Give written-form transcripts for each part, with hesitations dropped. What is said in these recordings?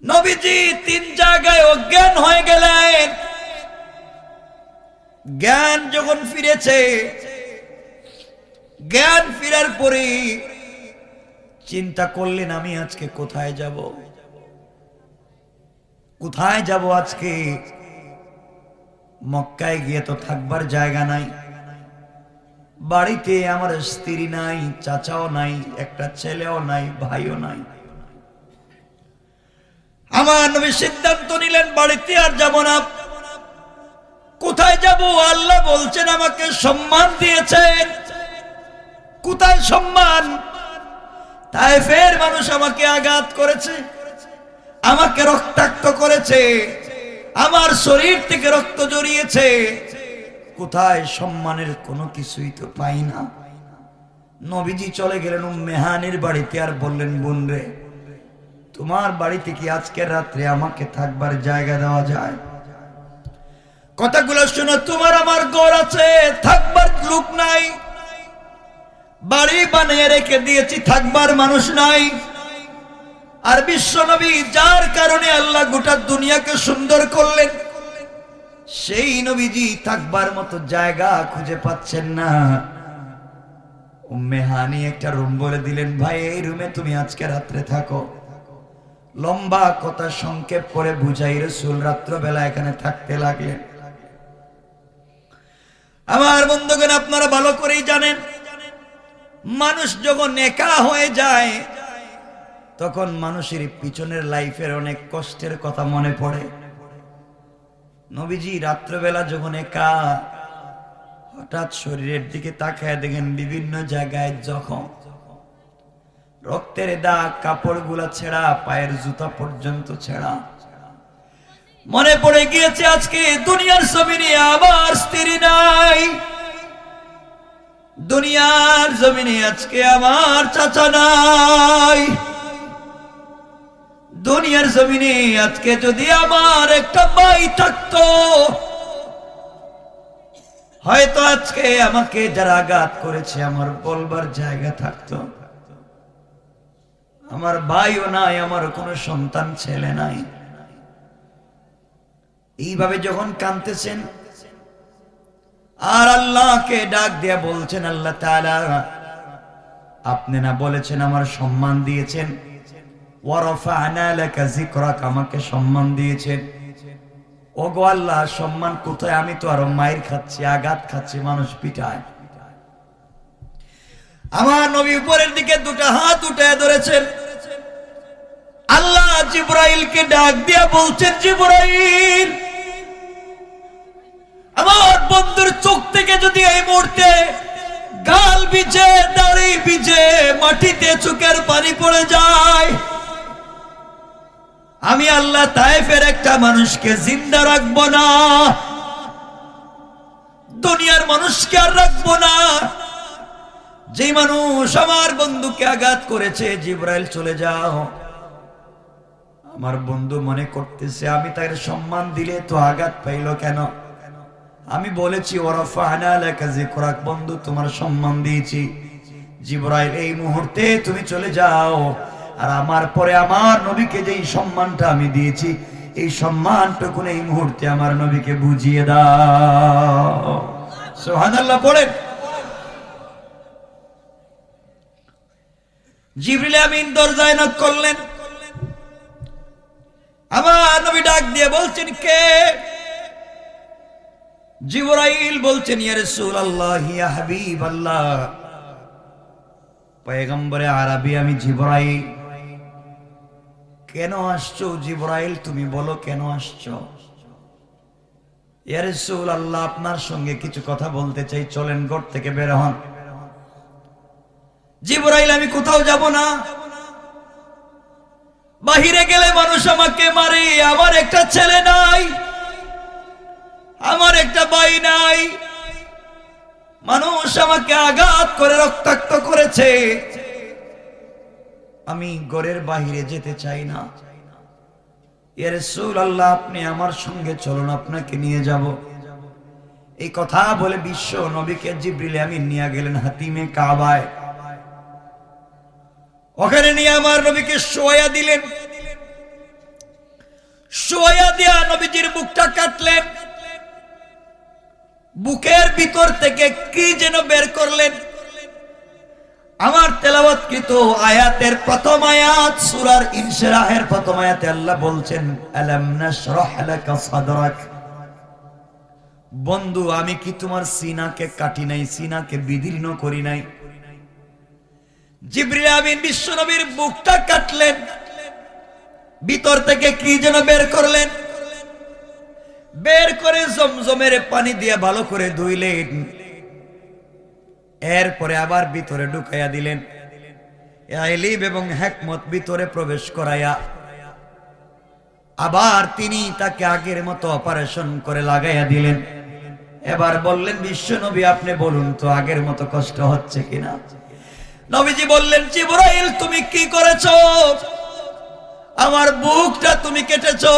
নবীজি তিন জায়গায় অজ্ঞান হয়ে গেলেন। জ্ঞান যখন ফিরেছে, জ্ঞান ফিরার পরে চিন্তা করলেন আমি আজকে কোথায় যাব, কোথায় যাব আজকে? মক্কায় গিয়ে তো থাকবার জায়গা নাই, বাড়িতে আমার স্ত্রী নাই, চাচাও নাই, একটা ছেলেও নাই, ভাইও নাই। আমার নবী সিদ্ধান্ত নিলেন বাড়িতে আর যাব না। কোথায় যাব? আল্লাহ বলছেন আমাকে সম্মান দিয়েছেন। কোথায় সম্মান? তায়েফের মানুষ আমাকে আঘাত করেছে, আমাকে রক্তাক্ত করেছে, আমার শরীর থেকে রক্ত জড়িয়েছে। কোথায় সম্মানের কোনো কিছুই তো পাই না। নবীজি চলে গেলেন উম্মে হানির বাড়িতে আর বললেন, বোন রে, তোমার বাড়িতে কি আজকের রাত্রে আমাকে থাকবার জায়গা দেওয়া যায়? কথাগুলো শোনো, তোমার আমার ঘর আছে, থাকবার লোক নাই, বাড়ি বানিয়ে রেখে দিয়েছি, থাকবার মানুষ নাই। আর বিশ্ব নবী যার কারণে আল্লাহ গোটা দুনিয়াকে সুন্দর করলেন, সেই নবীজি থাকবার মতো জায়গা খুঁজে পাচ্ছেন না। উম্মে হানি একটা রুম বলে দিলেন, ভাই এই রুমে তুমি আজকে রাত্রে থাকো। লম্বা কথা সংক্ষেপ করে বুঝাই রাসূল রাত্রবেলা এখানে থাকতে লাগলেন। আমার বন্ধুগণ, আপনারা ভালো করেই জানেন, মানুষ যখন একা হয়ে যায় তখন মানুষের পিছনের লাইফের অনেক কষ্টের কথা মনে পড়ে। নবীজি রাত্রবেলা যখন একা, হঠাৎ শরীরের দিকে তাকায় দেখেন বিভিন্ন জায়গায় জখম, রক্তের দাগ, কাপড়গুলা ছেঁড়া, পায়ের জুতা পর্যন্ত ছেঁড়া। মনে পড়ে গিয়েছে আজকে দুনিয়ার জমিনে আমার স্ত্রী নাই, দুনিয়ার জমিনে আজকে আমার চাচা নাই, দুনিয়ার জমিনে আজকে যদি আমার একটা ভাই থাকতো, হয়তো আজকে আমাকে যারা আঘাত করেছে আমার বলবার জায়গা থাকতো। আমার ভাইও নাই, আমার কোনো সন্তান ছেলে নাই। এইভাবে যখন কাঁদতেছেন আর আল্লাহকে ডাক দিয়া বলছেন, আল্লাহ তাআলা আপনি না বলেছেন আমার সম্মান দিয়েছেন, ওয়া রাফা'না লাকা যিকরাক, আমাকে সম্মান দিয়েছেন। ওগো আল্লাহ, সম্মান কোথায়? আমি তো আরো মাইর খাচ্ছি, আঘাত খাচ্ছি, মানুষ পিটায়। আমার নবী উপরের দিকে দুটো হাত উঠায় ধরেছেন। আল্লাহ জিবরাইলকে ডাক দিয়া বলছেন, জিবরাইল, আমার বন্ধুর চোখ থেকে যদি এই মুহূর্তে গাল ভিজে, দাড়ি ভিজে, মাটিতে চোখের পানি পড়ে যায়, আমি আল্লাহ তায়েফের একটা মানুষকে জিন্দা রাখবো না, দুনিয়ার মানুষকে আর রাখবো না। যে মানুষ আমার বন্ধুকে আঘাত করেছে, জিবরাইল চলে যাও। আমার বন্ধু মনে করতেছে আমি তার সম্মান দিলে তো আঘাত পাইল কেন? আমি বলেছি ওয়া রাফা'না লাকা যিকরাক, বন্ধু তোমার সম্মান দিয়েছি। জিবরাইল এই মুহূর্তে তুমি চলে যাও, আর আমার পরে আমার নবীকে যেই সম্মানটা আমি দিয়েছি, এই সম্মানটুকু এই মুহূর্তে আমার নবীকে বুঝিয়ে দাও। সুবহানাল্লাহ পড়েন। জিবরিল আমিন দরজায় নক করলেন। আমার নবী ডাক দিয়ে বলছেন, কে? জিবরাইল বলছেন, ইয়া রাসূলুল্লাহ, ইয়া হাবিবাল্লাহ, পয়গম্বরে আরবি আমি জিবরাইল। কেন আসছো জিবরাইল? তুমি বলো কেন আসছো? ইয়া রাসূলুল্লাহ, আপনার সঙ্গে কিছু কথা বলতে চাই, চলেন ঘর থেকে বের হন। জিবরাইল, আমি কোথাও যাব না, বাহিরে গেলে মানুষ আমাকে মারে, আমার একটা ছেলে নাই, আমার একটা ভাই নাই, মানুষ আমাকে আঘাত করে রক্তাক্ত করেছে, আমি ঘরের বাহিরে যেতে চাই না। ইয়া রাসূলুল্লাহ, আপনি আমার সঙ্গে চলুন, আপনাকে নিয়ে যাব। এই কথা বলে বিশ্ব নবীকে জিবরিল আমিন নিয়ে গেলেন হাতিমে কাবায়। ওখানে নিয়ে আমার নবীকে শোয়া দিলেন। চুয়া দিয়া নবীজির বুকটা কাটলেন, বুকের ভিতর থেকে কি যেন বের করলেন। আমার তেলাওয়াতকৃত আয়াতের প্রথম আয়াত সূরার ইনশিরাহের প্রথম আয়াতে আল্লাহ বলছেন, আলাম নাশরাহ লাকা সাদরাক। বন্ধু, আমি কি তোমার সিনাকে কাটি নাই, সিনাকে বিদীর্ণ করি নাই? জিবরিল আমিন বিশ্বনবীর বুকটা কাটলেন, ভিতর থেকে কি যেন বের করলেন, বের করে জমজমের পানি দিয়ে ভালো করে ধুইলেন, এরপরে আবার ভিতরে ঢুকাইয়া দিলেন। ইলম এবং হিকমত ভিতরে প্রবেশ করাইয়া আবার তিনি তাকে আগের মতো অপারেশন করে লাগাইয়া দিলেন। এবার বললেন, বিশ্বনবী আপনি বলুন তো আগের মতো কষ্ট হচ্ছে কিনা? নবীজি বললেন, জিবরাইল তুমি কি করেছো? আমার বুকটা তুমি কেটেছো,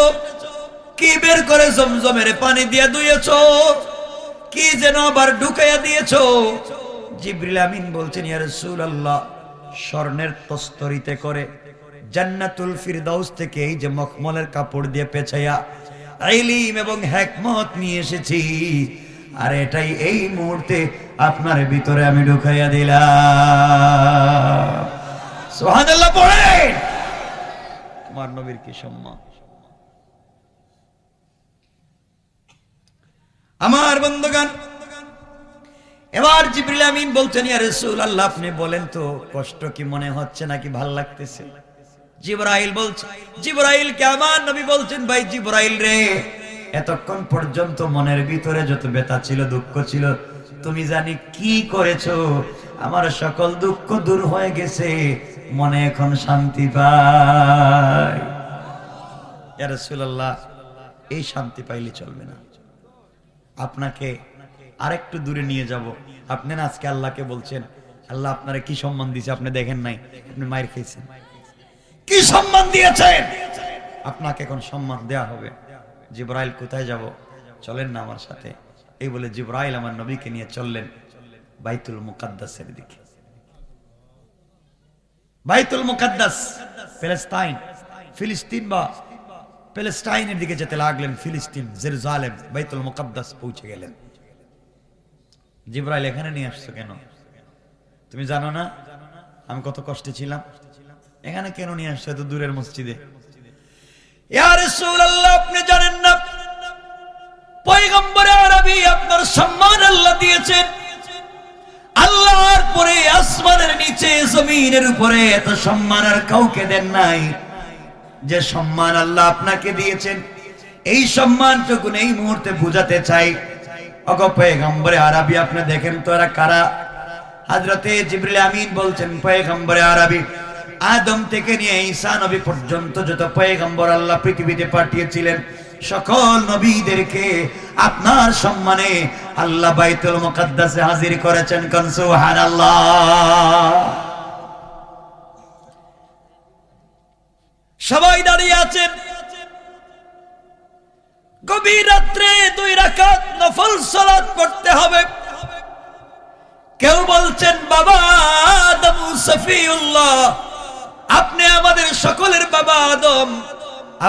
কি বের করে জমজমের পানি দিয়ে ধুয়েছো, কি যেন আবার ঢুকাইয়া দিয়েছো? জিবরিল আমিন বলছেন, ইয়া রাসূলুল্লাহ, স্বর্ণের তস্তরিতে করে জান্নাতুল ফিরদাউস থেকে এই যে মখমলের কাপড় দিয়ে পেঁচাইয়া ইলম এবং হিকমত নিয়ে এসেছি, আর এটাই এই মুহূর্তে আপনার ভিতরে আমি ঢুকাইয়া দিলাম। সুবহানাল্লাহ পড়েন। আমার নবীর কি সম্মান! আমার বন্ধুগণ, এবার জিবরিল আমিন বলছেন, ইয়া রাসূলুল্লাহ আপনি বলেন তো কষ্ট কি মনে হচ্ছে নাকি ভাল লাগতেছে? জিবরাইল বলছে, জিবরাইল কে আমার নবী বলছেন, ভাই জিবরাইল রে, এতক্ষণ পর্যন্ত মনের ভিতরে যত ব্যথা ছিল, দুঃখ ছিল, তুমি জানি কি করেছো, আমার সকল দুঃখ দূর হয়ে গেছে, মনে এখন শান্তি পাই। ইয়া রাসূলুল্লাহ, এই শান্তি পাইলে চলবে না, আপনাকে আরেকটু দূরে নিয়ে যাব। আপনি না আজকে আল্লাহকে বলছেন, আল্লাহ আপনারে কি সম্মান দিয়েছে আপনি দেখেন নাই, আপনি মায়ের খেয়েছেন, কি সম্মান দিয়েছেন, আপনাকে এখন সম্মান দেয়া হবে। জিবরাইল কোথায় যাব? চলেন না আমার সাথে। এই বলে জিবরাইল আমার নবীকে নিয়ে চললেন বাইতুল মুকাদ্দাসের দিকে। বাইতুল মুকাদ্দাস প্যালেস্টাইন, ফিলিস্তিন বা প্যালেস্টাইনের দিকে যেতে লাগলেন। ফিলিস্তিন, জেরুজালেম, বাইতুল মুকাদ্দাস পৌঁছে গেলেন। জিবরাইল এখানে নিয়ে আসছো কেন? তুমি জানো না আমি কত কষ্টে ছিলাম? এখানে কেন নিয়ে আসছো এত দূরের মসজিদে? ইয়া রাসূলুল্লাহ, আপনি জানেন না পয়গম্বর আরবি আপনার সম্মান আল্লাহ দিয়েছেন। আল্লাহর পরে আসমানের নিচে জমিনের উপরে এত সম্মান আর কাউকে দেন নাই। যে সম্মান আল্লাহ আপনাকে দিয়েছেন, এই সম্মানটুকু এই মুহূর্তে বুঝাতে চাই। ওগো পয়গম্বরে আরবি, আপনি দেখেন তো এরা কারা? হযরতে জিবরিল আমিন বলছেন, পয়গম্বরে আরবি, আদম থেকে নিয়ে ঈসা নবী পর্যন্ত যত পয়গম্বর আল্লাহ পৃথিবীতে পাঠিয়েছিলেন, সকল নবীদেরকে আপনার সম্মানে আল্লাহ বাইতুল মুকাদ্দাসে হাজির করেছেন। কোন সুবহানাল্লাহ। সবাই দাঁড়িয়ে আছেন। গভীর রাত্রে 2 রাকাত নফল সালাত পড়তে হবে। কেউ বলছেন, বাবা আদম সফিউল্লাহ, আপনি আমাদের সকলের বাবা আদম,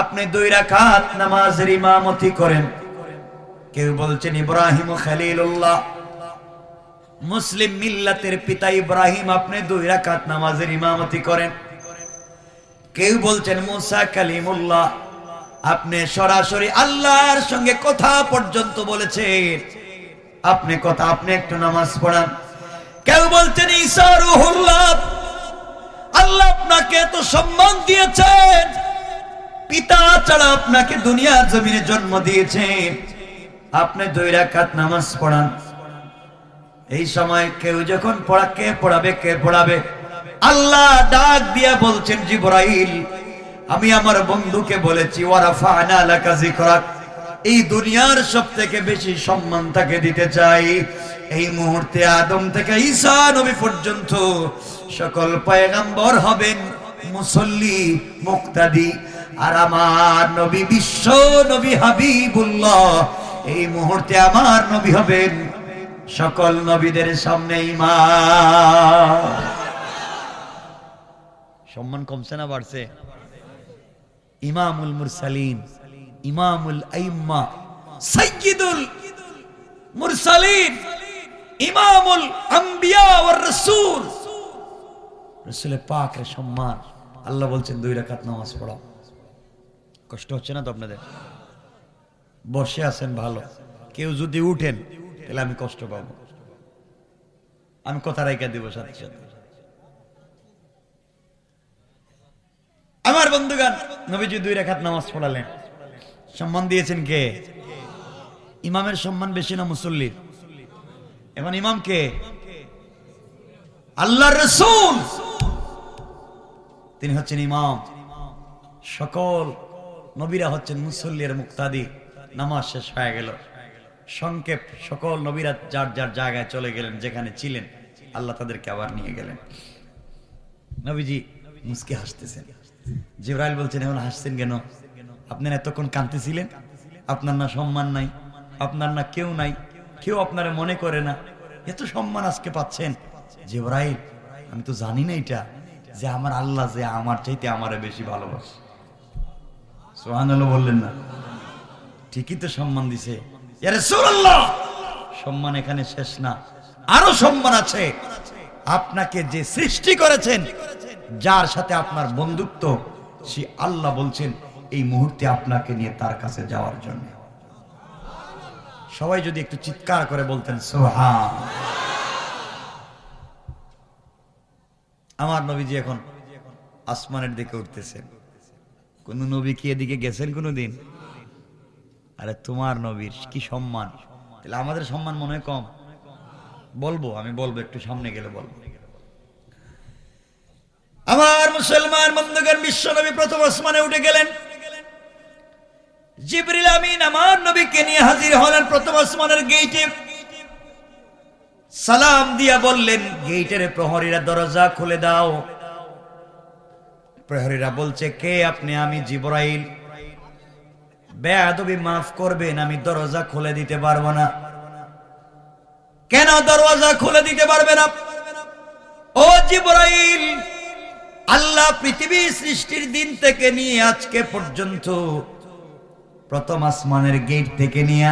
আপনি 2 রাকাত নামাজের ইমামতি করেন। কেউ বলছেন, ইব্রাহিম খলিলুল্লাহ, মুসলিম মিল্লাতের পিতা ইব্রাহিম, আপনি 2 রাকাত নামাজের ইমামতি করেন। কেউ বলছেন, মুসা কালিমুল্লাহ, আপনি সরাসরি আল্লাহর সঙ্গে কথা পর্যন্ত বলেছেন, আপনি একটু নামাজ পড়ান। কেউ বলছেন, ঈসা রূহুল্লাহ, আল্লাহ আপনাকে এত সম্মান দিয়েছেন, পিতা ছাড়া আপনাকে দুনিয়ার জমিনে জন্ম দিয়েছেন, আপনি 2 রাকাত নামাজ পড়ান। এই সময় কেউ যখন কে পড়াবে? আল্লাহ ডাক দিয়া বলছেন, জিবরাইল, আমি আমার বন্ধুকে বলেছি, ওয়ারাফা'না লাকা যিকরাক, এই দুনিয়ার সবথেকে বেশি সম্মান তাকে দিতে চাই। এই মুহূর্তে আদম থেকে ঈসা নবী পর্যন্ত সকল পয়গম্বর হবেন মুসল্লি, মুক্তাদি, আর আমার নবী বিশ্ব নবী হাবিবুল্লাহ এই মুহূর্তে আমার নবী হবেন সকল নবীদের সামনে ইমাম। সম্মান কমছে না বাড়ছে? ইমামুল মুরসালিন, ইমামুল আইম্মা, সাইয়্যিদুল মুরসালিন, ইমামুল আম্বিয়া ওয়ার রাসূল, রাসূল পাকের সম্মান। আল্লাহ বলছেন 2 রাকাত নামাজ পড়াও। কষ্ট হচ্ছে না তো আপনাদের? বসে আছেন ভালো, কেউ যদি উঠেন তাহলে আমি কষ্ট পাবো, আমি কথা রাইখা দিব সাথে সাথে। আমার বন্ধুগণ, নবীজি 2 রাকাত নামাজ পড়ালেন, সম্মান দিয়েছেন কে? ইমামের সম্মান বেশি না মুসল্লির? এখন ইমাম কে? আল্লাহর রাসূল, তিনি হচ্ছেন ইমাম। সকল নবীরা হচ্ছেন মুসল্লির মুক্তাদি। নামাজ শেষ হয়ে গেল, সংক্ষেপ সকল নবীরা যার যার জায়গায় চলে গেলেন, যেখানে ছিলেন আল্লাহ তাদেরকে আবার নিয়ে গেলেন। নবীজি মুস্কি হাসতেছেন। জিবরাইল বলছেন, এখন হাসছেন কেন? আপনারা এতক্ষণ কাঁদতেছিলেন, আপনার না সম্মান নাই, আপনার না কেউ নাই, কেউ আপনারা মনে করে না, এত সম্মান আজকে পাচ্ছেন। জিবরাইল, আমি তো জানি না এটা, যে আমার আল্লাহ যে আমার চাইতে আমারে বেশি ভালোবাসে। সুবহানাল্লাহ বললেন না? ঠিকই তো সম্মান দিছে। ইয়া রাসূলুল্লাহ, সম্মান এখানে শেষ না, আরো সম্মান আছে। আপনাকে যে সৃষ্টি করেছেন, যার সাথে আপনার বন্ধুত্ব, সে আল্লাহ বলছেন এই মুহূর্তে আপনাকে নিয়ে তার কাছে যাওয়ার জন্য। সবাই যদি একটু চিৎকার করে বলতেন সুবহান। আমার নবীজি এখন আসমানের দিকে উঠতেছেন। কোন নবী কি এদিকে গেছেন কোনদিন? আরে তোমার নবীর কি সম্মান, তাহলে আমাদের সম্মান মনে হয় কম? বলবো, আমি বলবো, একটু সামনে গেলে বলবো। আমার মুসলমান বন্ধুগণ, বিশ্ব নবী প্রথম আসমানে উঠে গেলেন। জিবরিল আমিন আমার নবীকে নিয়ে হাজির হলেন প্রথম আসমানের গেইটে। সালাম দিয়া বললেন, গেইটের প্রহরীরা দরজা খুলে দাও। প্রহরীরা বলছে, কে আপনি? আমি জিবরাইল। বেয়াদবি মাফ করবেন, আমি দরজা খুলে দিতে পারবো না। কেন দরজা খুলে দিতে পারবে না? ও জিবরাইল, আল্লাহ পৃথিবী সৃষ্টির দিন থেকে নিয়ে আজকে পর্যন্ত প্রথম আসমানের গেট থেকে নিয়ে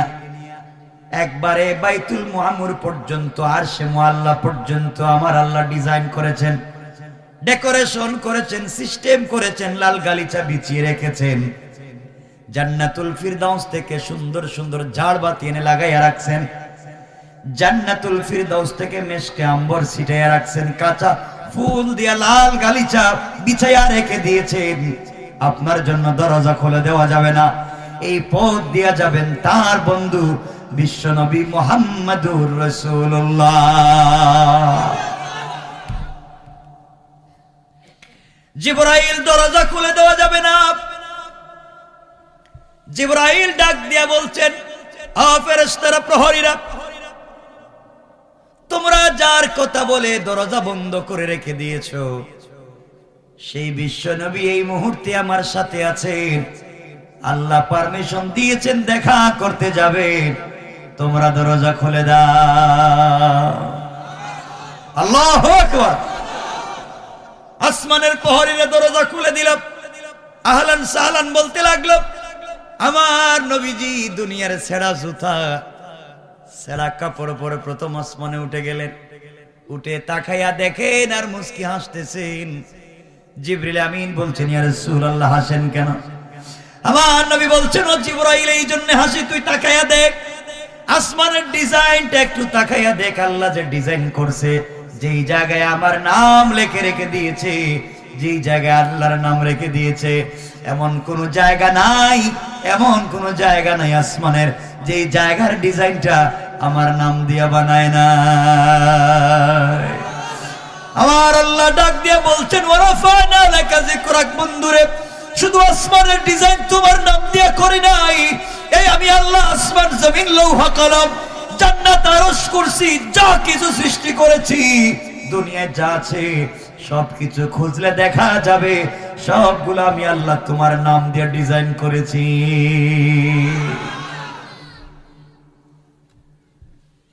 একবারে বাইতুল মুআম্মর পর্যন্ত, আরশে মুআল্লা পর্যন্ত আমার আল্লাহ ডিজাইন করেছেন, ডেকোরেশন করেছেন, সিস্টেম করেছেন, লাল গালিচা বিছিয়ে রেখেছেন। জান্নাতুল ফিরদাউস থেকে সুন্দর সুন্দর ঝাড়বাতি এনে লাগাইয়া রাখছেন। জান্নাতুল ফিরদাউস থেকে মেশকে আম্বর ছিটাইয়া রাখছেন। কাঁচা ফুল দিয়া লাল গালিচা বিছাইয়া রেখে দিয়েছেন। আপনার জন্য দরজা খুলে দেওয়া যাবে না, এই পথ দিয়া যাবেন তার বন্ধু বিশ্বনবী মুহাম্মদুর রাসূলুল্লাহ। জিবরাইল, দরজা খুলে দেওয়া যাবে না। জিবরাইল ডাক দিয়া বলছেন, আ ফেরেশতারা, প্রহরীরা, তোমরা যার কথা বলে দরজা বন্ধ করে রেখে দিয়েছো, সেই বিশ্বনবী এই মুহূর্তে আমার সাথে আছেন। আল্লাহ পারমিশন দিয়েছেন দেখা করতে যাবে, তোমরা দরজা খুলে দাও। আল্লাহু আকবার। আসমানের প্রহরীরা দরজা খুলে দিল। আহলান সাহলান বলতে লাগলো। আমার নবীজি দুনিয়ার ছেঁড়া জুতা, ছেঁড়া কাপড় পরে প্রথম আসমানে উঠে গেলেন। উঠে তাকাইয়া দেখেন আর মুস্কি হাসতেছেন। জিবরিল আমিন বলছেন, ইয়া রাসূলুল্লাহ, হাসেন কেন? আমার নবী বলছেন, ও জিবরাইল, এই জন্য হাসি, তুই তাকাইয়া দেখ, আসমানের ডিজাইনটা একটু তাকাইয়া দেখ। আল্লাহ যে ডিজাইন করছে, যেই জায়গায় আমার নাম লিখে রেখে দিয়েছে, যেই জায়গায় আল্লাহর নাম রেখে দিয়েছে, এমন কোন জায়গা নাই, এমন কোন জায়গা নাই আসমানের যেই জায়গার ডিজাইনটা আমার নাম দিয়া বানায় না। আমার আল্লাহ ডাক দিয়া বলছেন, ওয়ারাফানা লাকা যিকরাক, বন্ধুরে, শুধু আসমানের ডিজাইন তোমার নাম দিয়া করি নাই, এই আমি আল্লাহ আসমান, জমিন, লৌহ কলম, জান্নাত, আরশ, কুরসি, যা কিছু সৃষ্টি করেছি, দুনিয়ায় যা আছে সবকিছু খুঁজলে দেখা যাবে সবগুলো আমি আল্লাহ তোমার নাম দিয়ে ডিজাইন করেছি।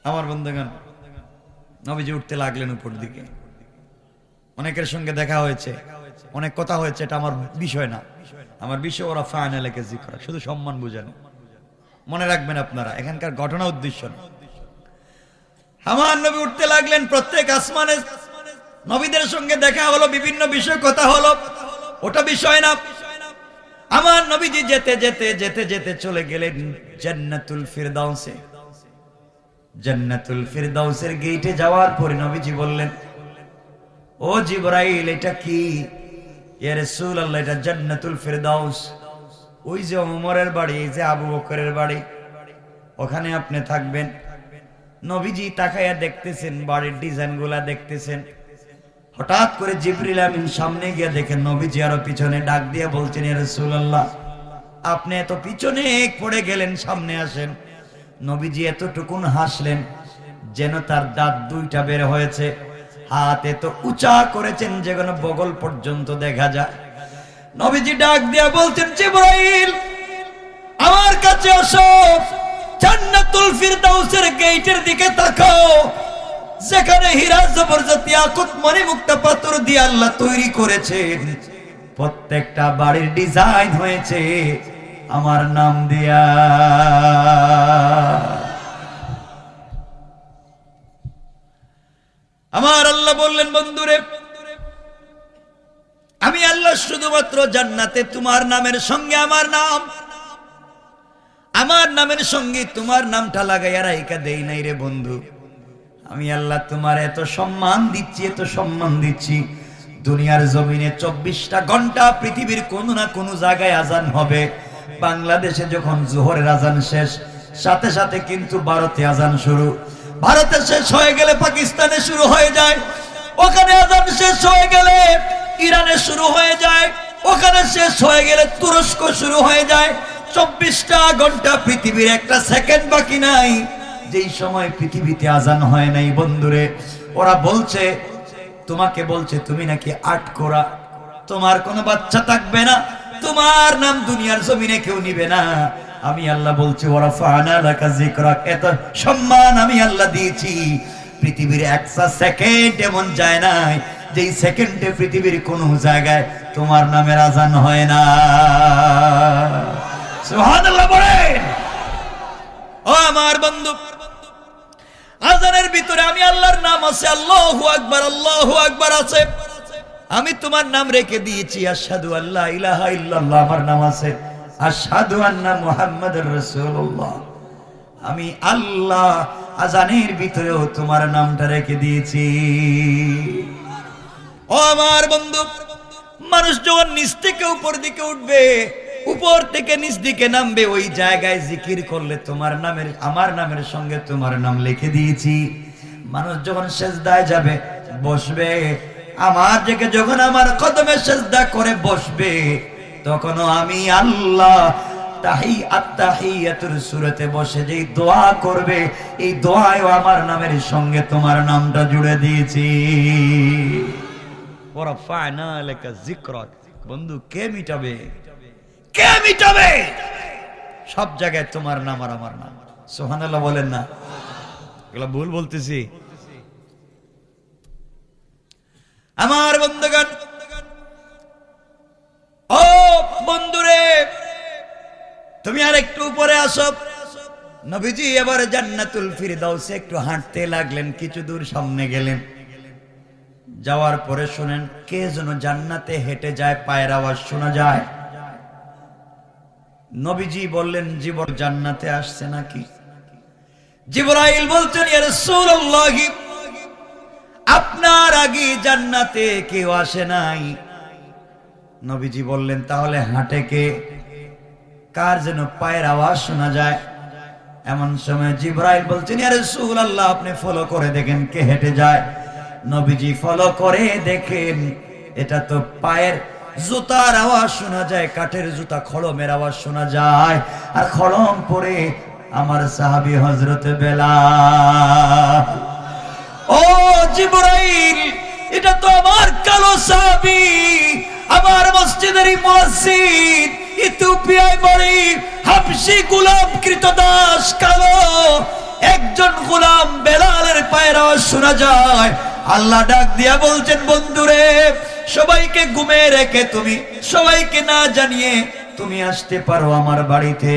আমার বন্ধুগণ, নবীজি উঠতে লাগলেন উপর দিকে। অনেকের সঙ্গে দেখা হয়েছে, অনেক কথা হয়েছে, এটা আমার বিষয় না। আমার বিষয় ওরা ফাইনালেকে জিকরা, শুধু সম্মান বুঝেন, মনে রাখবেন আপনারা, এখানকার ঘটনা উদ্দেশ্য না। আমার নবী উঠতে লাগলেন, প্রত্যেক আসমানে নবীদের সঙ্গে দেখা হলো, বিভিন্ন বিষয় কথা হলো, ওটা বিষয় না। আমার নবীজি যেতে যেতে যেতে যেতে চলে গেলেন জান্নাতুল ফিরদাউসে। জান্নাতুল ফিরদাউসের গেটে যাওয়ার পরে নবীজি বললেন, ও জিবরাইল, এটা কি? ইয়া রাসূলুল্লাহ, এটা জান্নাতুল ফিরদাউস। ওই যে ওমরের বাড়ি, এই যে আবু বকরের বাড়ি, ওখানে আপনি থাকবেন। নবীজি তাকায়া দেখতেছেন, বাড়ির ডিজাইনগুলা দেখতেছেন। হঠাৎ করে জিবরিল আমিন সামনে গিয়ে দেখেন নবীজি আরো পিছনে, ডাক দিয়ে বলছেন, ইয়া রাসূলুল্লাহ, আপনি এত পিছনে পড়ে গেলেন, সামনে আসেন। নবীজি এতটুকুন হাসলেন যেন তার দাঁত দুইটা বের হয়েছে, হাত এত উঁচা করেছেন যেখানে বগল পর্যন্ত দেখা যায়। নবীজি ডাক দিয়া বলছেন, জিবরাইল, আমার কাছে আসো, জান্নাতুল ফিরদাউসের গেটের দিকে তাকাও, যেখানে হীরা জবরদস্ত ইয়াকুত মণিমুক্তা পাথর দিয়ে আল্লাহ তৈরি করেছেন। প্রত্যেকটা বাড়ির ডিজাইন হয়েছে আমার নাম দিয়া। আমার আল্লাহ বললেন, বন্ধুরে, আমি আল্লাহ শুধুমাত্র জান্নাতে তোমার নামের সঙ্গে আমার নাম, আমার নামের সঙ্গে তোমার নামটা লাগাইয়া রাইকা দেই নাই রে বন্ধু। আমি আল্লাহ তোমার এত সম্মান দিচ্ছি, এত সম্মান দিচ্ছি, দুনিয়ার জমিনে 24টা ঘন্টা পৃথিবীর কোন না কোন জায়গায় আজান হবে। বাংলাদেশে যখন জোহরের আজান শেষ, সাথে সাথে কিন্তু ভারতে আজান শুরু। ভারতে শেষ হয়ে গেলে পাকিস্তানে শুরু হয়ে যায়, ওখানে আজান শেষ হয়ে গেলে ইরানে শুরু হয়ে যায়, ওখানে শেষ হয়ে গেলে তুরস্ক শুরু হয়ে যায়। 24টা ঘন্টা পৃথিবীর একটা সেকেন্ড বাকি নাই যেই সময় পৃথিবীতে আজান হয় নাই। বন্ধুরে, ওরা বলছে, তোমাকে বলছে তুমি নাকি আটকোরা, তোমার কোনো বাচ্চা থাকবে না, তোমার নাম দুনিয়ার জমিনে কেউ নিবে না। আমি আল্লাহ বলছি, ওরা ফানা লাকা যিকরাক, এত সম্মান আমি আল্লাহ দিয়েছি। পৃথিবীর একটা সেকেন্ড এমন যায় নাই যেই সেকেন্ডে পৃথিবীর কোনো জায়গায় তোমার নামের আজান হয় না। সুবহানাল্লাহ বলেন। ও আমার বন্ধু, আজানের ভিতরে আমি আল্লাহর নাম আছে, আল্লাহু আকবার, আল্লাহু আকবার আছে। আমি তোমার নাম রেখে দিয়েছি আশহাদু আল্লা ইলাহা ইল্লাল্লাহ, আমার নাম আছে আশহাদু আন্না মুহাম্মাদুর রাসূলুল্লাহ। আমি আল্লাহ আজানের ভিতরেও তোমার নামটা রেখে দিয়েছি। ও আমার বন্ধু, মানুষ যখন নিচ থেকে উপর দিকে উঠবে, উপর থেকে নিচ দিকে নামবে, ওই জায়গায় জিকির করলে তোমার নামের, আমার নামের সঙ্গে তোমার নাম লিখে দিয়েছি। মানুষ যখন সেজদায় যাবে, বসবে, আমার দিকে যখন আমার কদমে সেজদা করে বসবে, তখনও আমি আল্লাহ তাহিয়াতুর সূরাতে বসে যেই দোয়া করবে, এই দোয়ায়ও আমার নামের সঙ্গে তোমার নামটা জুড়ে দিয়েছি। ওরা ফানা লাকা যিকরাক। বন্ধু, কে মিটাবে? কে মিটাবে? সব জায়গায় তোমার নাম আর আমার নাম। সুবহানাল্লাহ বলেন না? এগুলো ভুল বলতেছি? আমার বন্ধুগণ, ও বন্ধুরে, তুমি আর একটু উপরে আসো। নবীজি এবার জান্নাতুল ফিরদাউসে একটু হাঁটতে লাগলেন, কিছু দূর সামনে গেলেন। যাওয়ার পরে শুনেন কে যেন জান্নাতে হেঁটে যায়, পায়ের আওয়াজ শোনা যায়। নবীজি বললেন, জীবন জান্নাতে আসছে নাকি? জিবরাইল বলছেন, ইয়া রাসূলুল্লাহ, আপনার আগে জান্নাতে কেউ আসে নাই। নবীজি বললেন, তাহলে হাঁটে কে? কার যেন পায়ের আওয়াজ শোনা যায়। এমন সময় জিবরাইল বলছেন, ইয়া রাসূলুল্লাহ, আপনি ফলো করে দেখেন কে হেঁটে যায়। নবীজি ফলো করে দেখেন, এটা তো পায়ের জুতার আওয়াজ শোনা যায়, কাঠের জুতা, খড়মের আওয়াজ শোনা যায়। আর খড়ম পরে আমার সাহাবী হযরত বেলাল। ও জিবরাইল, এটা তো আমার কালো সাহাবী, আমার মসজিদের মুয়াজ্জিন, ইথিওপিয়ায় বাড়ি, হাবশী গোলাম কৃতদাস কালো একজন গোলাম বেলালের পায়ের আওয়াজ শোনা যায়। আল্লাহ ডাক দিয়া বলছেন, বন্ধুরে, সবাইকে ঘুমে রেখে তুমি সবাইকে না জানিয়ে তুমি আসতে পারো আমার বাড়িতে,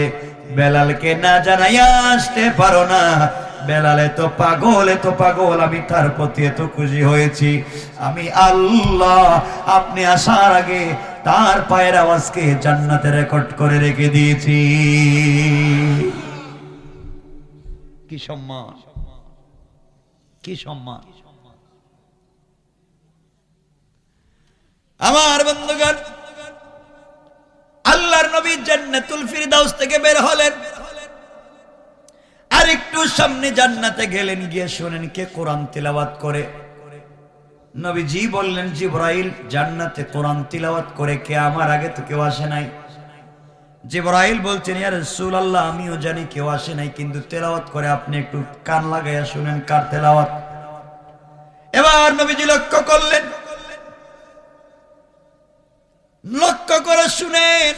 বেলালকে না জানাইয়া আসতে পারো না। বেলাল এত পাগল, আমি তার প্রতি এত খুশি হয়েছি। আমি আল্লাহ আপনি আসার আগে তার পায়ের আওয়াজকে জান্নাতে রেকর্ড করে রেখে দিয়েছি। কি সম্মান, কি সম্মান! আমার বন্ধুগণ, আল্লাহর নবী জান্নাতুল ফিরদাউস থেকে বের হলেন, আর একটু সামনে জান্নাতে গেলেন, গিয়ে শুনেন কে কোরআন তিলাওয়াত করে। নবীজি বললেন, জিবরাইল, জান্নাতে কোরআন তিলাওয়াত করে কে? আমার আগে তো কেউ আসে নাই। জিবরাইল বলছেন, ইয়া রাসূলুল্লাহ, আমিও জানি কেউ আসে নাই, কিন্তু তেলাওয়াত করে আপনি একটু কান লাগাইয়া শুনেন কার তেলাওয়াত। এবার নবীজি লক্ষ্য করলেন, লক্ষ্য করে শুনেন,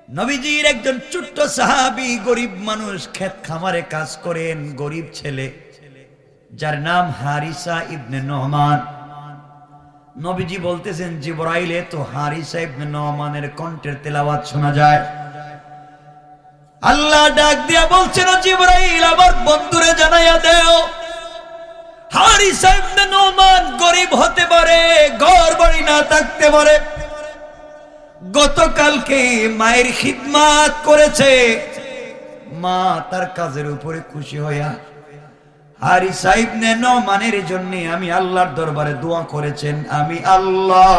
নবীজির একজন ছোট্ট সাহাবী, গরিব মানুষ, ক্ষেত খামারে কাজ করেন, গরিব ছেলে, যার নাম হারিসা ইবনে নোমান। নবীজি বলতেছেন, জিবরাইলে তো হারিসা ইবনে নোমানের কণ্ঠের তেলাওয়াত শোনা যায়। আল্লাহ ডাক দিয়া বলছেন, জিবরাইল, আমার বন্ধুরে জানাইয়া দেও, হারিসা ইবনে নোমান গরিব হতে পারে, ঘর বাড়ি না থাকতে পারে, গতকালকে মায়ের খিদমত করেছে, মা তার কাজের উপরে খুশি হইয়া হারিসা ইবনে নোমানের জন্য আমি আল্লাহর দরবারে দোয়া করেছেন। আমি আল্লাহ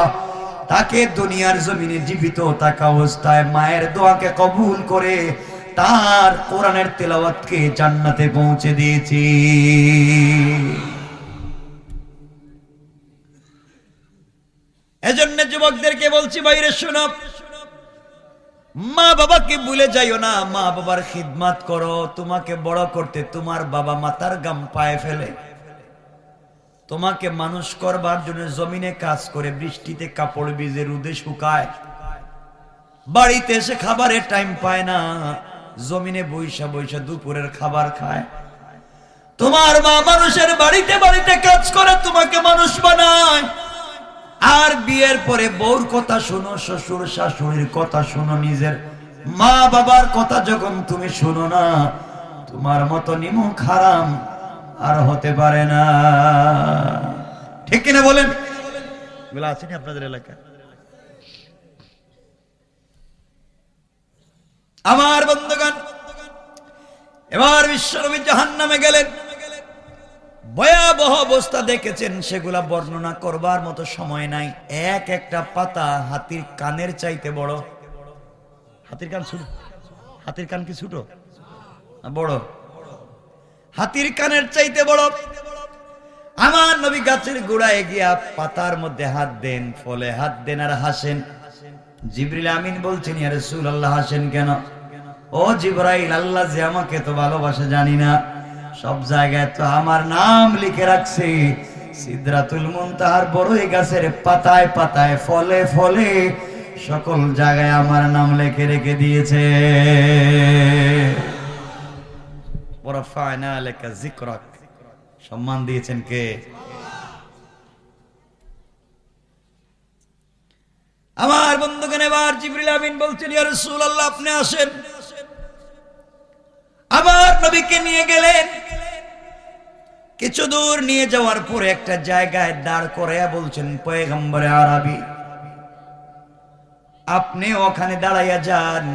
তাকে দুনিয়ার জমিনে জীবিত থাকা অবস্থায় মায়ের দোয়াকে কবুল করে তার কোরআনের তেলাওয়াতকে জান্নাতে পৌঁছে দিয়েছি। এজন্য যুবকদেরকে বলছি, বাইরে শোনো, মা বাবাকে ভুলে যাইও না, মা বাবার খিদমত করো। তোমাকে বড় করতে তোমার বাবা মাথার ঘাম পায়ে ফেলে, তোমাকে মানুষ করবার জন্য জমিনে কাজ করে, বৃষ্টিতে কাপড় ভিজে রোদে শুকায়, বাড়িতে এসে খাবারের টাইম পায় না, জমিনে বৈশা বৈশা দুপুরের খাবার খায়। তোমার মা মানুষের বাড়িতে বাড়িতে কাজ করে তোমাকে মানুষ বানায়, আর বিয়ের পরে বউর কথা শোনো, শ্বশুর শাশুড়ির কথা শোনো, নিজের মা বাবার কথা যখন তুমি শোনো না, তোমার মতো নিমুখ হারাম আর হতে পারে না। ঠিক কিনা বলেন? এগুলো আছেনি আপনাদের এলাকায়? আমার বন্ধুগণ, এবার বিশ্বনবী জাহান্নামে গেলেন, ভয়াবহ অবস্থা দেখেছেন, সেগুলা বর্ণনা করবার মতো সময় নাই। এক একটা পাতা হাতির কানের চাইতে বড়। হাতির কান ছোট? হাতির কান কি ছোট? বড়। হাতির কানের চাইতে বড়। আমার নবী গাছের গোড়ায় গিয়া পাতার মধ্যে হাত দেন, ফলে হাত দেন আর হাসেন। জিবরিল আমিন বলছেন, ইয়া রাসূলুল্লাহ, হাসেন কেন? ও জিবরাইল, আল্লাহ যে আমাকে তো ভালোবাসে জানি না, সব জায়গায় তো আমার নাম লিখে রাখছে, সিদরাতুল মুনতাহার বড়ই গাছের পাতায় পাতায়, ফলে ফলে সকল জায়গায় আমার নাম লিখে রেখে দিয়েছে। ওয়ারাফা'না লাকা যিকরাক, সম্মান দিয়েছেন কে? আমার বন্ধুগণ, এবার জিবরিল আমিন বলছেন, ইয়া রাসূলুল্লাহ, আপনি আসেন। আবার নবীকে নিয়ে গেলেন, কিছু দূর নিয়ে যাওয়ার পরে একটা জায়গায় দাঁড় করাইয়া বলছেন, পয়গম্বরে আরবি, আপনি ওখানে দাঁড়াইয়া যান,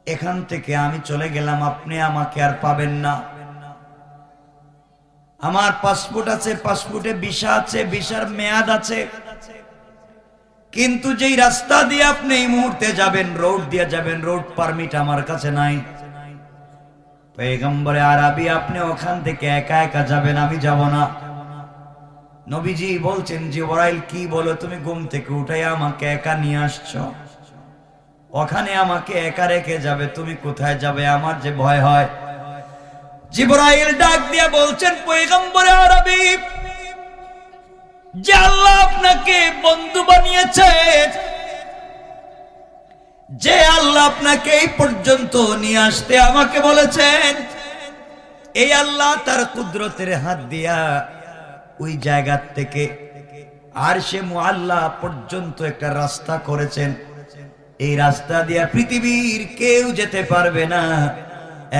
এখান থেকে আমি চলে গেলাম, আপনি আমাকে আর পাবেন না। আমার পাসপোর্ট আছে, পাসপোর্টে ভিসা আছে, ভিসার মেয়াদ আছে, কিন্তু যেই রাস্তা দিয়ে আপনি এই মুহূর্তে যাবেন, রোড দিয়ে যাবেন, রোড পারমিট আমার কাছে নাই। পয়গম্বরে আরবি, আপনি ওখান থেকে একা একা যাবেন, আমি যাব না। নবীজি বলছেন, জিবরাইল, কি বলো তুমি? ঘুম থেকে উঠাই আমাকে একা নিয়ে আসছো, ওখানে আমাকে একা রেখে যাবে, তুমি কোথায় যাবে? আমার যে ভয় হয়। জিবরাইল ডাক দিয়ে বলছেন, পয়গম্বরে আরবি, যে আল্লাহ আপনাকে বন্ধু বানিয়েছে, যে আল্লাহ আপনাকে এই পর্যন্ত নিয়ে আসতে আমাকে বলেছেন, এই আল্লাহ তার কুদরতের হাত দিয়া ওই জায়গা থেকে আরশে মুআল্লা পর্যন্ত একটা রাস্তা করেছেন। এই রাস্তা দিয়ে পৃথিবীর কেউ যেতে পারবে না,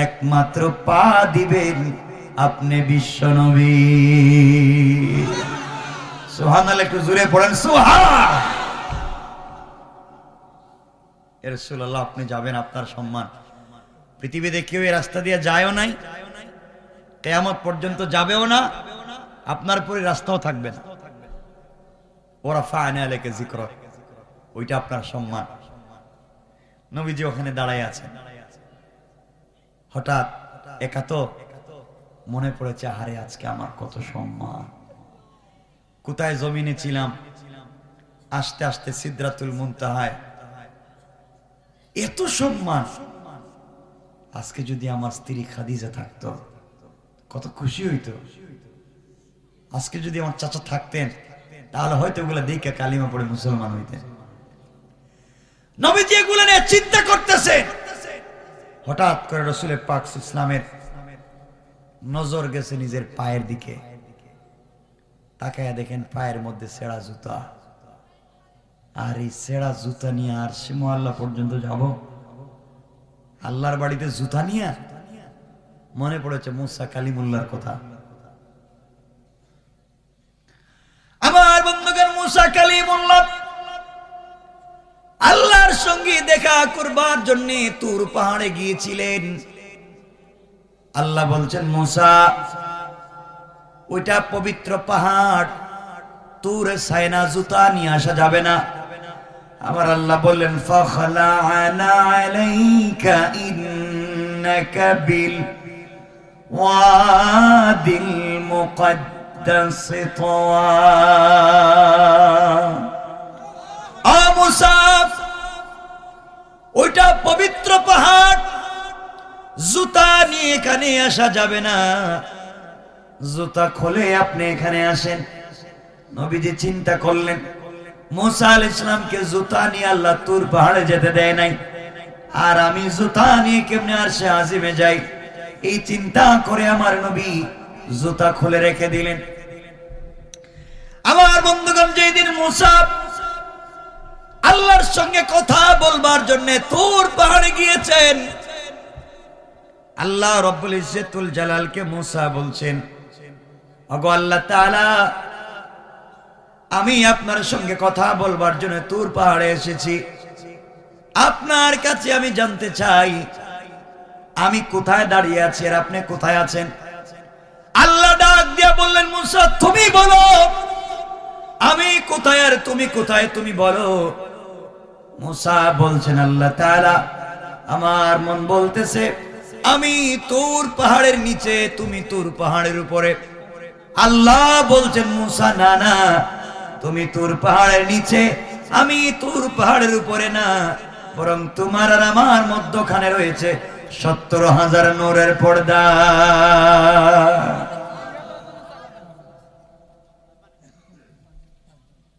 একমাত্র পা দিবেন আপনি বিশ্বনবী। সুবহানাল্লাহ, একটু জোরে পড়েন সুবহান। ইয়া রাসূলুল্লাহ, আপনি যাবেন, আপনার সম্মান। পৃথিবীতে কেউ এই রাস্তা দিয়ে যায়ও নাই, কিয়ামত পর্যন্ত যাবেও না, আপনার পরে রাস্তাও থাকবে না। ওরা ফাআনা আলাইকা যিকরাক, ওইটা আপনার সম্মান। নবীজি ওখানে দাঁড়ায় আছেন। হঠাৎ একাতো মনে পড়েছে, হারে আজকে আমার কত সম্মান। কোথায় জমিনে ছিলাম, আস্তে আস্তে সিদরাতুল মুনতাহায় এত সম্মান। আজকে যদি আমার স্ত্রী খাদিজা থাকতো কত খুশি হইতো। আজকে যদি আমার চাচা থাকতেন তাহলে হয়তো এগুলা দেখে কালিমা পড়ে মুসলমান হইতেন। নবীজি এগুলো নিয়ে চিন্তা করতেছেন। হঠাৎ করে রাসূল পাক ইসলামের নজর গেছে নিজের পায়ের দিকে। তাকায়া দেখেন পায়ের মধ্যে ছেঁড়া জুতা। আর এই ছেঁড়া জুতা নিয়ে আরশে মুআল্লা পর্যন্ত যাব? আল্লাহর বাড়িতে জুতা নিয়ে? মনে পড়েছে মুসা কালিমুল্লাহর কথা। আমার বন্ধুগণ, মুসা কালিমুল্লাহ আল্লাহর সঙ্গে দেখা করবার জন্য তুর পাহাড়ে গিয়েছিলেন। আল্লাহ বলছেন, মুসা ওইটা পবিত্র পাহাড়, তুরে সায়না জুতা নিয়ে আসা যাবে না। আমার আল্লাহ বললেন, ফাখলা'না আলাইকা ইন্নাকা বিল ওয়াদিল মুকদ্দাস তাওয়া। আ মুসা, ওইটা পবিত্র পাহাড়, জুতা নিয়ে এখানে আসা যাবে না। জুতা খুলে আপনি এখানে আসেন। নবীজি চিন্তা করলেন, মুসা আলাইহিস সালামকে জুতা নিয়ে আল্লাহ তুর পাহাড়ে যেতে দেয় নাই, আর আমি জুতা নিয়ে কেমনে আরশে আজিমে যাই? এই চিন্তা করে আমার নবী জুতা খুলে রেখে দিলেন। আমার বন্ধুগণ, যেই দিন মুসা আল্লাহর সঙ্গে কথা বলবার জন্য তুর পাহাড়ে গিয়েছেন, আল্লাহ রব্বুল ইজ্জতুল জালালকে মুসা বলছেন, ওগো আল্লাহ তাআলা, আমি আপনার সঙ্গে কথা বলবার জন্য তুর পাহাড়ে এসেছি। আপনার কাছে আমি জানতে চাই, আমি কোথায় দাঁড়িয়ে আছি আর আপনি কোথায় আছেন? আল্লাহ ডাক দিয়া বললেন, মুসা তুমি বলো আমি কোথায় আর তুমি কোথায়, তুমি বলো। মুসা বলছেন, আল্লাহ তাআলা, আমার মন বলতেছে আমি তুর পাহাড়ের নিচে, তুমি তুর পাহাড়ের উপরে। আল্লাহ বলছেন, মুসা না না, তুমি তুর পাহাড়ের নিচে, আমি তুর পাহাড়ের উপরে না, বরং তোমার আর আমার মধ্যখানে রয়েছে 70,000 নূরের পর্দা।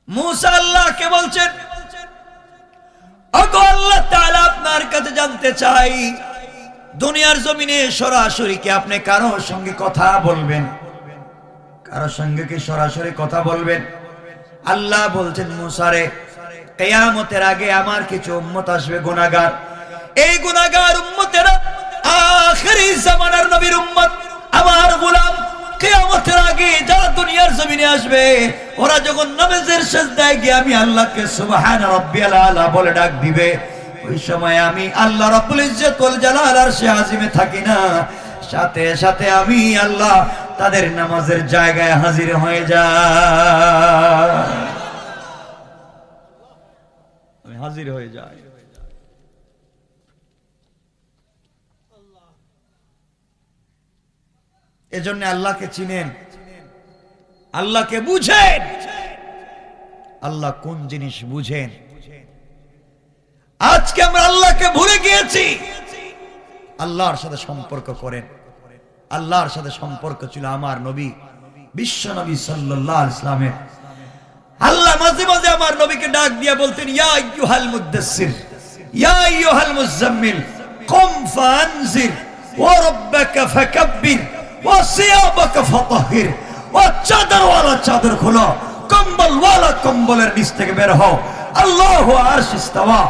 মুসা আল্লাহকে বলছেন, ওগো আল্লাহ তাআলা, আপনার কাছে জানতে চাই, দুনিয়ার জমিনে সরাসরি কি আপনি কারোর সঙ্গে কথা বলবেন? কারোর সঙ্গে কি সরাসরি কথা বলবেন? আল্লাহ বলছেন, মুসা রে, কিয়ামতের আগে আমার কিছু উম্মত আসবে গুনাহগার। এই গুনাহগার উম্মতেরা আখিরি জামানার নবীর উম্মত, আমার গোলাম। কিয়ামতের আগে যারা দুনিয়ার জমিনে আসবে, ওরা যখন নামাজের সিজদায় গিয়ে আমি আল্লাহকে সুবহান রাব্বিয়াল আলা বলে ডাক দিবে, ওই সময় আমি আল্লাহ রাব্বুল ইজ্জত ওয়াল জালাল আরশে আজিমে থাকি না, সাথে সাথে আমি আল্লাহ তাদের নামাজের জায়গায় হাজির হয়ে যায়, আমি হাজির হয়ে যাই। এজন্য আল্লাহকে চিনেন, আল্লাহকে বুঝেন। আল্লাহ কোন জিনিস বুঝেন? আজকে আমরা আল্লাহকে ভুলে গিয়েছি। আল্লাহর সাথে সম্পর্ক করেন। আল্লাহর সাথে সম্পর্ক ছিল আমার নবী, বিশ্ব নবী সাল্লাল্লাহু আলাইহি ওয়াসাল্লামের। আল্লাহ মাঝে মাঝে আমার নবীকে ডাক দিয়ে বলতেন, ইয়া আইয়ুহাল মুদ্দাসসির, ইয়া আইয়ুহাল মুযাম্মিল, কুম ফানজির, ওয়া রাব্বাকা ফাকাব্বির, ওয়া সিয়াবাকা ফাতাহির, ওয়া চাদরওয়ালা চাদর খোলো, কম্বলওয়ালা কম্বলের নিচ থেকে বের হও। আল্লাহু আরশ ইস্তাওয়া,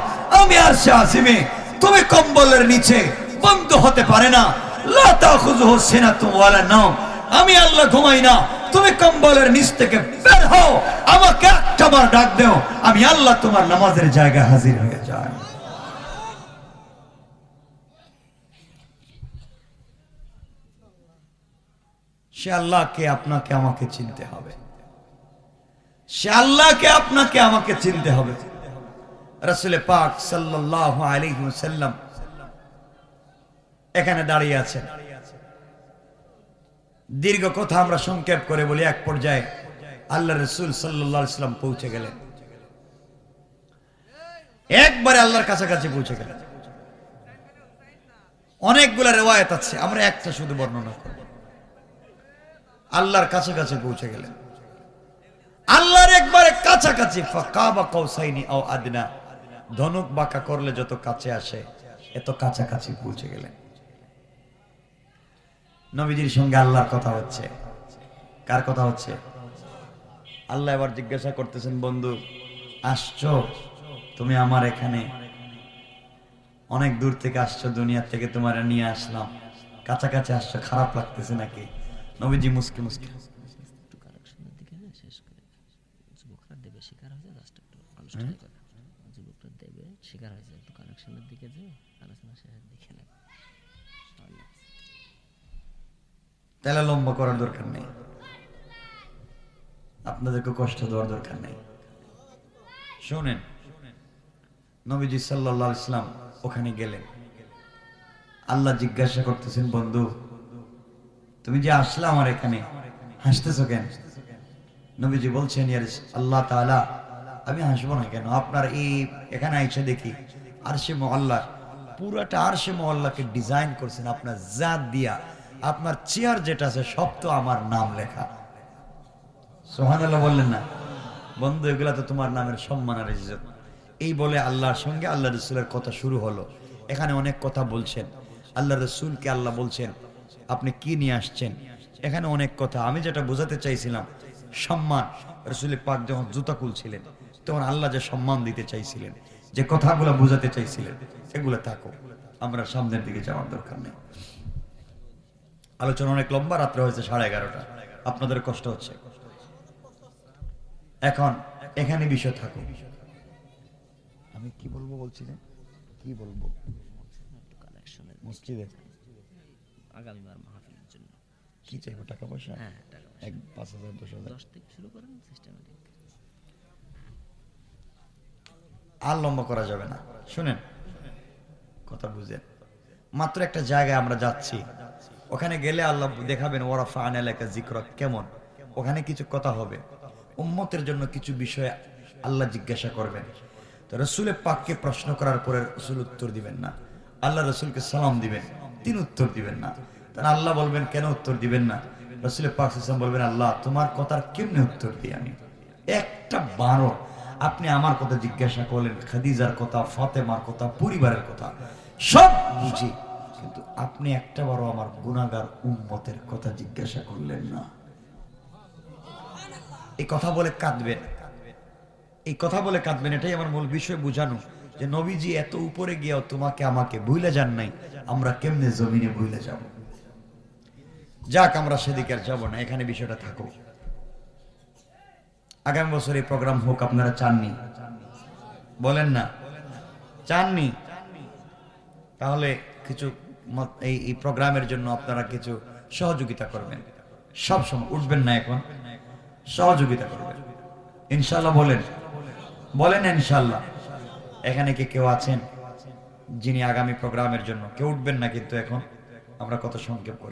আমি আরশে আজিমে, তুমি কম্বলের নিচে বন্ধ হতে পারে না। লা তাখুযুহু সিনাতুন ওয়ালা নাওম, আমি আল্লাহ ঘুমাই না, তুমি কম্বলের নিচ থেকে বের হও, আমাকে একটাবার ডাক দাও, আমি আল্লাহ তোমার নামাজের জায়গায় হাজির হয়ে যাই। সে আল্লাহকে আপনাকে আমাকে চিনতে হবে, সে আল্লাহকে আপনাকে আমাকে চিনতে হবে। রাসূল পাক সাল্লাল্লাহু আলাইহি ওয়াসাল্লাম এখানে দাঁড়িয়ে আছেন। দীর্ঘ কথা আমরা সংক্ষেপ করে বলি, এক পর্যায়ে আল্লাহ রাসূল সাল্লাল্লাহু আলাইহি ওয়াসাল্লাম পৌঁছে গেলেন, একবারে আল্লাহর কাছাকাছি পৌঁছে গেলেন। অনেকগুলো রিওয়ায়াত আছে, আমরা একটা শুধু বর্ণনা করব। আল্লাহর কাছাকাছি পৌঁছে গেলেন, আল্লাহর একবারে কাছাকাছি। ফাকাবা কাউসাইনি আও আদনা, ধনুক বাঁকা করলে যত কাছে আসে এত কাছাকাছি পৌঁছে গেলেন। নবীজির সঙ্গে আল্লাহর কথা হচ্ছে। কার কথা হচ্ছে? আল্লাহ এবার জিজ্ঞাসা করতেছেন, বন্ধু আসছো তুমি আমার এখানে, অনেক দূর থেকে আসছো, দুনিয়া থেকে তোমার নিয়ে আসলাম, কাছাকাছি আসছো, খারাপ লাগতেছে নাকি? নবীজি মুস্কি মুস্কি তাহলে লম্বা করার দরকার নেই, আপনাদেরকে কষ্ট দেওয়ার দরকার নেই। শুনেন, নবীজি সাল্লাল্লাহু আলাইহি ওয়াসাল্লাম ওখানে গেলেন, আল্লাহ জিজ্ঞাসা করতেছেন, বন্ধু তুমি যে আসলে আমার এখানে, হাসতেছো কেন? নবীজি বলছেন, ইয়া আল্লাহ তাআলা, আমি হাসবো না কেন? আপনার এই এখানে আইসা দেখি আরশে মুআল্লা, পুরাটা আরশে মুআল্লাকে ডিজাইন করছেন আপনার জাত দিয়া, আপনার চেয়ার যেটা আছে সব তো আমার নাম লেখা। সুবহানাল্লাহ বললেন না? বন্ধু এগুলা তো তোমার নামের সম্মান আর ইজ্জত। এই বলে আল্লাহর সঙ্গে আল্লাহ রাসূলের কথা শুরু হলো। এখানে অনেক কথা বলছেন, আল্লাহ রাসূলকে আল্লাহ বলছেন আপনি কি নিয়ে আসছেন, এখানে অনেক কথা। আমি যেটা বোঝাতে চাইছিলাম, সম্মান। রাসূল পাক যখন জুতা খুলছিলেন তখন আল্লাহ যে সম্মান দিতে চাইছিলেন, যে কথাগুলো বোঝাতে চাইছিলেন, এগুলো থাকো, আমরা সামনের দিকে যাওয়ার দরকার নেই। আলোচনা অনেক লম্বা, রাত্রে হয়েছে 11:30, আপনাদের কষ্ট হচ্ছে। এখন এখানে বিষয় থাকো, আমি কি বলবো বলছিলেন, কি বলবো? মসজিদে আগামীবার মাহফিলের জন্য কি চাইবো? টাকা পয়সা? হ্যাঁ, টাকা পয়সা 5,000 10,000 10 থেকে শুরু করেন, সিস্টেমেটিক। আর লম্বা করা যাবে না। শুনেন, কথা বুঝেন। মাত্র একটা জায়গায় আমরা যাচ্ছি, ওখানে গেলে আল্লাহ দেখাবেন ওয়ারাফা'না লাকা যিকরাক, কেমন ওখানে কিছু কথা হবে, উম্মতের জন্য কিছু বিষয় আল্লাহ জিজ্ঞাসা করবেন। তো রাসূলের পাককে প্রশ্ন করার পরে রাসূল উত্তর দিবেন না, আল্লাহ রাসূলকে সালাম দিবেন, তিনি উত্তর দিবেন না। তাহলে আল্লাহ বলবেন কেন উত্তর দিবেন না? রাসূলের পাক সাল্লাল্লাহু আলাইহি ওয়াসাল্লাম বলবেন, আল্লাহ তোমার কথার কেমনে উত্তর দিই আমি? একটা বারো আপনি আমার কথা জিজ্ঞাসা করলেন, খাদিজার কথা, ফাতেমার কথা, পরিবারের কথা সব বুঝি, কিন্তু আপনি একটা বারও আমার গুনাহগার উম্মতের কথা জিজ্ঞাসা করলেন না। এই কথা বলে কাঁদবেন, এই কথা বলে কাঁদবেন। এটাই আমার মূল বিষয়, বুঝানো যে নবীজি এত উপরে গিয়েও তোমাকে আমাকে ভুলে যান নাই, আমরা কেমনে জমিনে ভুলে যাব? যাক, আমরা সেদিকে আর যাবো না, এখানে বিষয়টা থাকুক। আগামী বছর এই প্রোগ্রাম হোক, আপনারা চাননি? বলেন না, চাননি? তাহলে কিছু এই প্রোগ্রামের জন্য আপনারা কিছু সহযোগিতা করবেন। সব সময় উঠবেন না, এখন সহযোগিতা করবেন ইনশাআল্লাহ। বলেন বলেন ইনশাআল্লাহ। এখানে কি কেউ আছেন যিনি আগামী প্রোগ্রামের জন্য? কেউ উঠবেন না কিন্তু এখন, আমরা কত সংক্ষেপ করি।